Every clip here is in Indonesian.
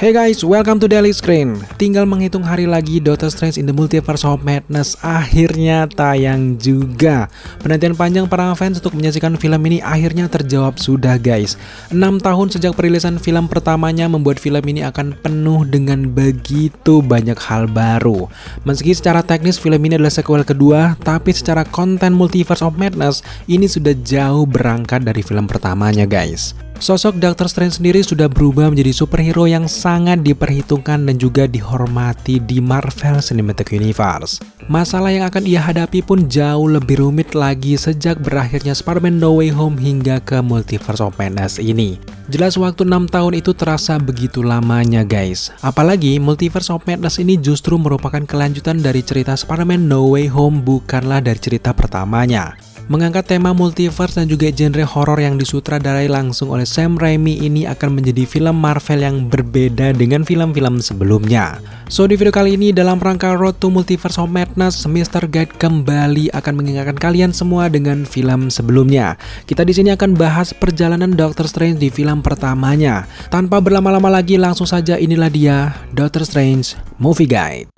Hey guys, welcome to Daily Screen. Tinggal menghitung hari lagi, Doctor Strange in the Multiverse of Madness akhirnya tayang juga. Penantian panjang para fans untuk menyaksikan film ini akhirnya terjawab sudah guys. 6 tahun sejak perilisan film pertamanya membuat film ini akan penuh dengan begitu banyak hal baru. Meski secara teknis film ini adalah sequel kedua, tapi secara konten Multiverse of Madness ini sudah jauh berangkat dari film pertamanya guys. Sosok Doctor Strange sendiri sudah berubah menjadi superhero yang sangat diperhitungkan dan juga dihormati di Marvel Cinematic Universe. Masalah yang akan ia hadapi pun jauh lebih rumit lagi sejak berakhirnya Spider-Man No Way Home hingga ke Multiverse of Madness ini. Jelas waktu 6 tahun itu terasa begitu lamanya guys. Apalagi Multiverse of Madness ini justru merupakan kelanjutan dari cerita Spider-Man No Way Home, bukanlah dari cerita pertamanya. Mengangkat tema multiverse dan juga genre horor yang disutradarai langsung oleh Sam Raimi ini akan menjadi film Marvel yang berbeda dengan film-film sebelumnya. So di video kali ini dalam rangka Road to Multiverse of Madness, Mr. Guide kembali akan mengingatkan kalian semua dengan film sebelumnya. Kita di sini akan bahas perjalanan Doctor Strange di film pertamanya. Tanpa berlama-lama lagi, langsung saja inilah dia Doctor Strange Movie Guide.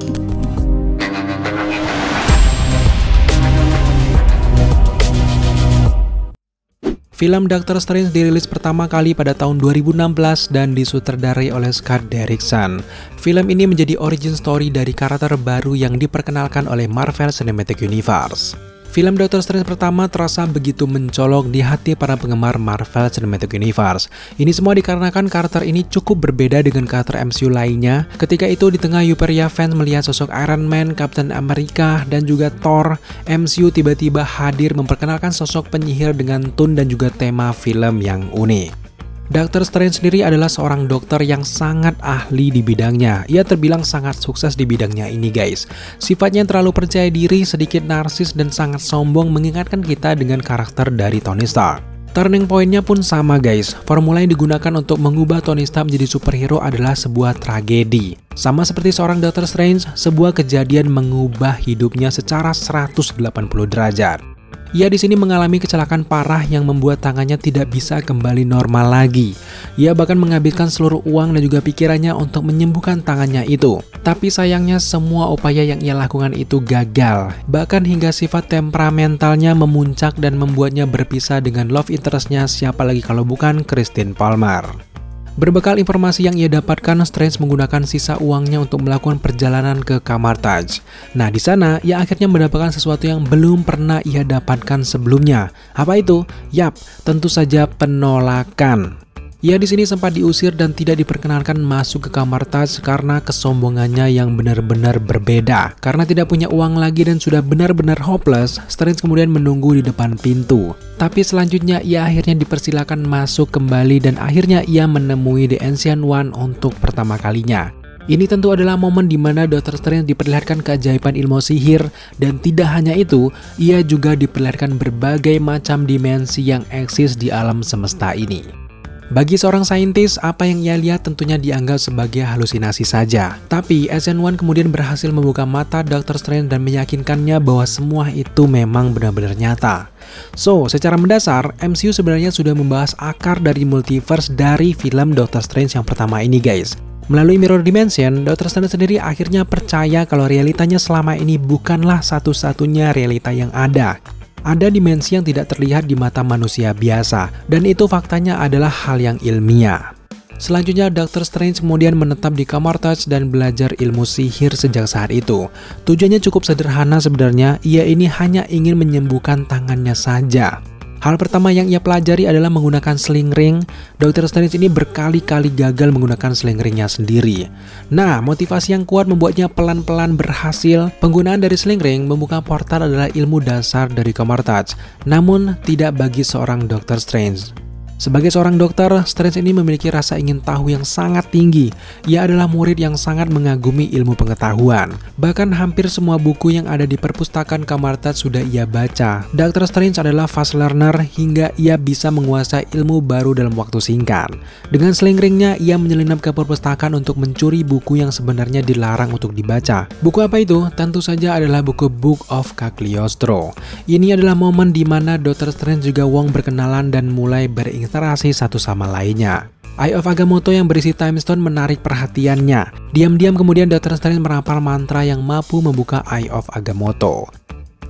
Film Doctor Strange dirilis pertama kali pada tahun 2016 dan disutradarai oleh Scott Derrickson. Film ini menjadi origin story dari karakter baru yang diperkenalkan oleh Marvel Cinematic Universe. Film Doctor Strange pertama terasa begitu mencolok di hati para penggemar Marvel Cinematic Universe. Ini semua dikarenakan karakter ini cukup berbeda dengan karakter MCU lainnya. Ketika itu di tengah euforia fans melihat sosok Iron Man, Captain America, dan juga Thor, MCU tiba-tiba hadir memperkenalkan sosok penyihir dengan tone dan juga tema film yang unik. Doctor Strange sendiri adalah seorang dokter yang sangat ahli di bidangnya. Ia terbilang sangat sukses di bidangnya ini guys. Sifatnya yang terlalu percaya diri, sedikit narsis, dan sangat sombong mengingatkan kita dengan karakter dari Tony Stark. Turning point-nya pun sama guys. Formula yang digunakan untuk mengubah Tony Stark menjadi superhero adalah sebuah tragedi. Sama seperti seorang Doctor Strange, sebuah kejadian mengubah hidupnya secara 180 derajat. Ia di sini mengalami kecelakaan parah yang membuat tangannya tidak bisa kembali normal lagi. Ia bahkan menghabiskan seluruh uang dan juga pikirannya untuk menyembuhkan tangannya itu. Tapi sayangnya semua upaya yang ia lakukan itu gagal. Bahkan hingga sifat temperamentalnya memuncak dan membuatnya berpisah dengan love interest-nya, siapa lagi kalau bukan Christine Palmer. Berbekal informasi yang ia dapatkan, Strange menggunakan sisa uangnya untuk melakukan perjalanan ke kamar Taj. Nah, di sana ia akhirnya mendapatkan sesuatu yang belum pernah ia dapatkan sebelumnya. Apa itu? Yap, tentu saja penolakan. Ia di sini sempat diusir dan tidak diperkenankan masuk ke kamar Taj karena kesombongannya yang benar-benar berbeda. Karena tidak punya uang lagi dan sudah benar-benar hopeless, Strange kemudian menunggu di depan pintu. Tapi selanjutnya ia akhirnya dipersilakan masuk kembali dan akhirnya ia menemui The Ancient One untuk pertama kalinya. Ini tentu adalah momen di mana Doctor Strange diperlihatkan keajaiban ilmu sihir, dan tidak hanya itu, ia juga diperlihatkan berbagai macam dimensi yang eksis di alam semesta ini. Bagi seorang saintis, apa yang ia lihat tentunya dianggap sebagai halusinasi saja. Tapi Ancient One kemudian berhasil membuka mata Doctor Strange dan meyakinkannya bahwa semua itu memang benar-benar nyata. So, secara mendasar, MCU sebenarnya sudah membahas akar dari multiverse dari film Doctor Strange yang pertama ini guys. Melalui Mirror Dimension, Doctor Strange sendiri akhirnya percaya kalau realitanya selama ini bukanlah satu-satunya realita yang ada. Ada dimensi yang tidak terlihat di mata manusia biasa, dan itu faktanya adalah hal yang ilmiah. Selanjutnya, Doctor Strange kemudian menetap di kamar Taj dan belajar ilmu sihir sejak saat itu. Tujuannya cukup sederhana sebenarnya, ia ini hanya ingin menyembuhkan tangannya saja. Hal pertama yang ia pelajari adalah menggunakan sling ring. Doctor Strange ini berkali-kali gagal menggunakan sling ringnya sendiri. Nah, motivasi yang kuat membuatnya pelan-pelan berhasil. Penggunaan dari sling ring membuka portal adalah ilmu dasar dari kamar Taj, namun tidak bagi seorang Doctor Strange. Sebagai seorang dokter, Strange ini memiliki rasa ingin tahu yang sangat tinggi. Ia adalah murid yang sangat mengagumi ilmu pengetahuan. Bahkan hampir semua buku yang ada di perpustakaan kamar Taj sudah ia baca. Doctor Strange adalah fast learner hingga ia bisa menguasai ilmu baru dalam waktu singkat. Dengan sling ringnya, ia menyelinap ke perpustakaan untuk mencuri buku yang sebenarnya dilarang untuk dibaca. Buku apa itu? Tentu saja adalah buku Book of Cagliostro. Ini adalah momen di mana Doctor Strange juga Wong berkenalan dan mulai berinteraksi satu sama lainnya. Eye of Agamotto yang berisi Time Stone menarik perhatiannya. Diam-diam kemudian Dr. Strange merapal mantra yang mampu membuka Eye of Agamotto.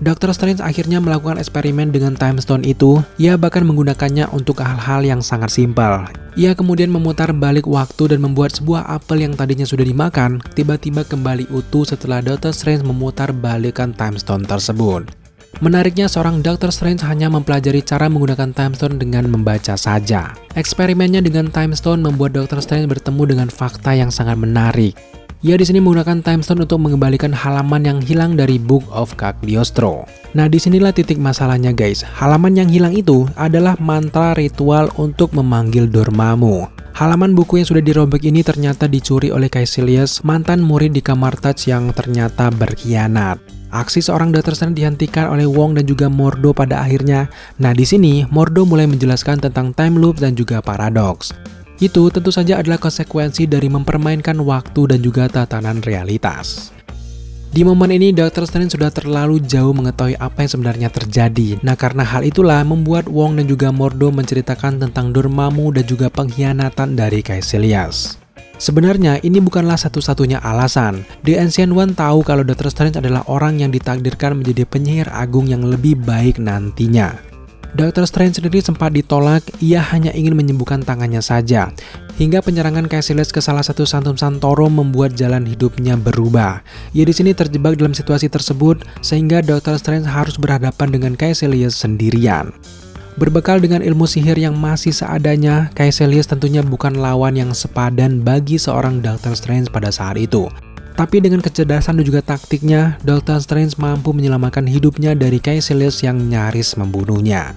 Dr. Strange akhirnya melakukan eksperimen dengan Time Stone itu. Ia bahkan menggunakannya untuk hal-hal yang sangat simpel. Ia kemudian memutar balik waktu dan membuat sebuah apel yang tadinya sudah dimakan tiba-tiba kembali utuh setelah Dr. Strange memutar balikan Time Stone tersebut. Menariknya, seorang Dr. Strange hanya mempelajari cara menggunakan Time Stone dengan membaca saja. Eksperimennya dengan Time Stone membuat Dr. Strange bertemu dengan fakta yang sangat menarik. Ia di sini menggunakan Time Stone untuk mengembalikan halaman yang hilang dari Book of Cagliostro. Nah, disinilah titik masalahnya guys. Halaman yang hilang itu adalah mantra ritual untuk memanggil Dormammu. Halaman buku yang sudah dirobek ini ternyata dicuri oleh Caecilius, mantan murid di Kamar-Taj yang ternyata berkhianat. Aksi seorang Dr. Strange dihentikan oleh Wong dan juga Mordo pada akhirnya. Nah, di sini Mordo mulai menjelaskan tentang time loop dan juga paradoks. Itu tentu saja adalah konsekuensi dari mempermainkan waktu dan juga tatanan realitas. Di momen ini Dr. Strange sudah terlalu jauh mengetahui apa yang sebenarnya terjadi. Nah, karena hal itulah membuat Wong dan juga Mordo menceritakan tentang Dormammu dan juga pengkhianatan dari Caecilius. Sebenarnya ini bukanlah satu-satunya alasan. The Ancient One tahu kalau Dr. Strange adalah orang yang ditakdirkan menjadi penyihir agung yang lebih baik nantinya. Dr. Strange sendiri sempat ditolak, ia hanya ingin menyembuhkan tangannya saja. Hingga penyerangan Caecilius ke salah satu Santum Santorum membuat jalan hidupnya berubah. Ia di sini terjebak dalam situasi tersebut sehingga Dr. Strange harus berhadapan dengan Caecilius sendirian. Berbekal dengan ilmu sihir yang masih seadanya, Caecilius tentunya bukan lawan yang sepadan bagi seorang Dr. Strange pada saat itu. Tapi dengan kecerdasan dan juga taktiknya, Dr. Strange mampu menyelamatkan hidupnya dari Caecilius yang nyaris membunuhnya.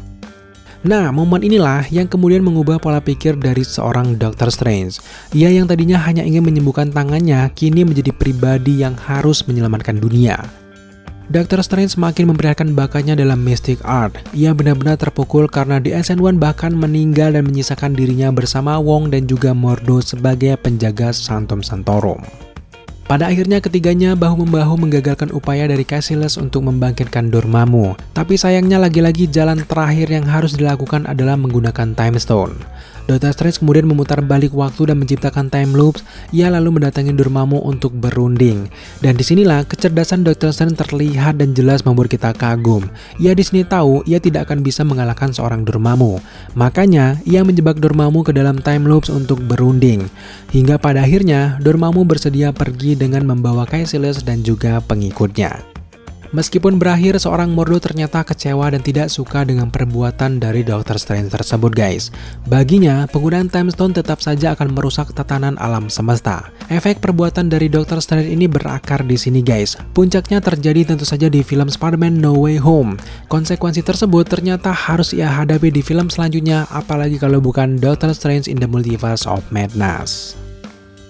Nah, momen inilah yang kemudian mengubah pola pikir dari seorang Dr. Strange. Ia yang tadinya hanya ingin menyembuhkan tangannya, kini menjadi pribadi yang harus menyelamatkan dunia. Dr. Strange semakin memperlihatkan bakatnya dalam mystic art. Ia benar-benar terpukul karena The Ancient One bahkan meninggal dan menyisakan dirinya bersama Wong dan juga Mordo sebagai penjaga Santum Santorum. Pada akhirnya ketiganya bahu-membahu menggagalkan upaya dari Caecilius untuk membangkitkan Dormammu. Tapi sayangnya lagi-lagi jalan terakhir yang harus dilakukan adalah menggunakan Time Stone. Dr. Strange kemudian memutar balik waktu dan menciptakan time loops. Ia lalu mendatangi Dormammu untuk berunding. Dan disinilah kecerdasan Dr. Strange terlihat dan jelas membuat kita kagum. Ia di sini tahu ia tidak akan bisa mengalahkan seorang Dormammu. Makanya ia menjebak Dormammu ke dalam time loops untuk berunding. Hingga pada akhirnya Dormammu bersedia pergi dengan membawa Caecilius dan juga pengikutnya. Meskipun berakhir, seorang Mordo ternyata kecewa dan tidak suka dengan perbuatan dari Dr. Strange tersebut guys. Baginya, penggunaan Time Stone tetap saja akan merusak tatanan alam semesta. Efek perbuatan dari Dr. Strange ini berakar di sini guys. Puncaknya terjadi tentu saja di film Spider-Man No Way Home. Konsekuensi tersebut ternyata harus ia hadapi di film selanjutnya, apalagi kalau bukan Dr. Strange in the Multiverse of Madness.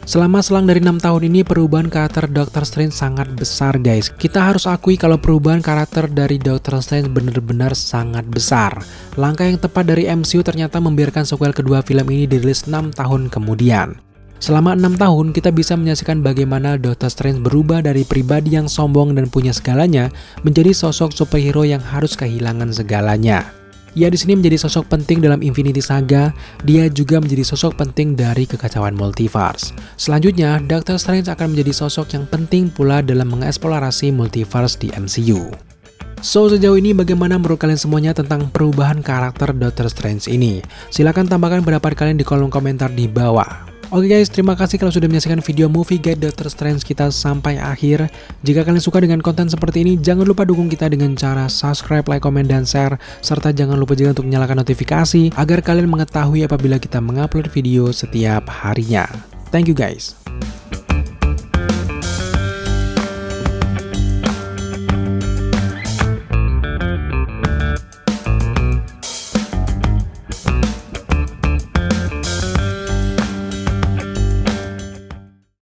Selama selang dari 6 tahun ini, perubahan karakter Dr. Strange sangat besar guys. Kita harus akui kalau perubahan karakter dari Dr. Strange benar-benar sangat besar. Langkah yang tepat dari MCU ternyata membiarkan sequel kedua film ini dirilis 6 tahun kemudian. Selama 6 tahun, kita bisa menyaksikan bagaimana Dr. Strange berubah dari pribadi yang sombong dan punya segalanya menjadi sosok superhero yang harus kehilangan segalanya. Ia di sini menjadi sosok penting dalam Infinity Saga. Dia juga menjadi sosok penting dari kekacauan multiverse. Selanjutnya, Dr. Strange akan menjadi sosok yang penting pula dalam mengeksplorasi multiverse di MCU. So, sejauh ini bagaimana menurut kalian semuanya tentang perubahan karakter Dr. Strange ini? Silahkan tambahkan pendapat kalian di kolom komentar di bawah. Oke guys, terima kasih kalau sudah menyaksikan video movie guide Dr. Strange kita sampai akhir. Jika kalian suka dengan konten seperti ini, jangan lupa dukung kita dengan cara subscribe, like, komen, dan share. Serta jangan lupa juga untuk nyalakan notifikasi agar kalian mengetahui apabila kita mengupload video setiap harinya. Thank you guys.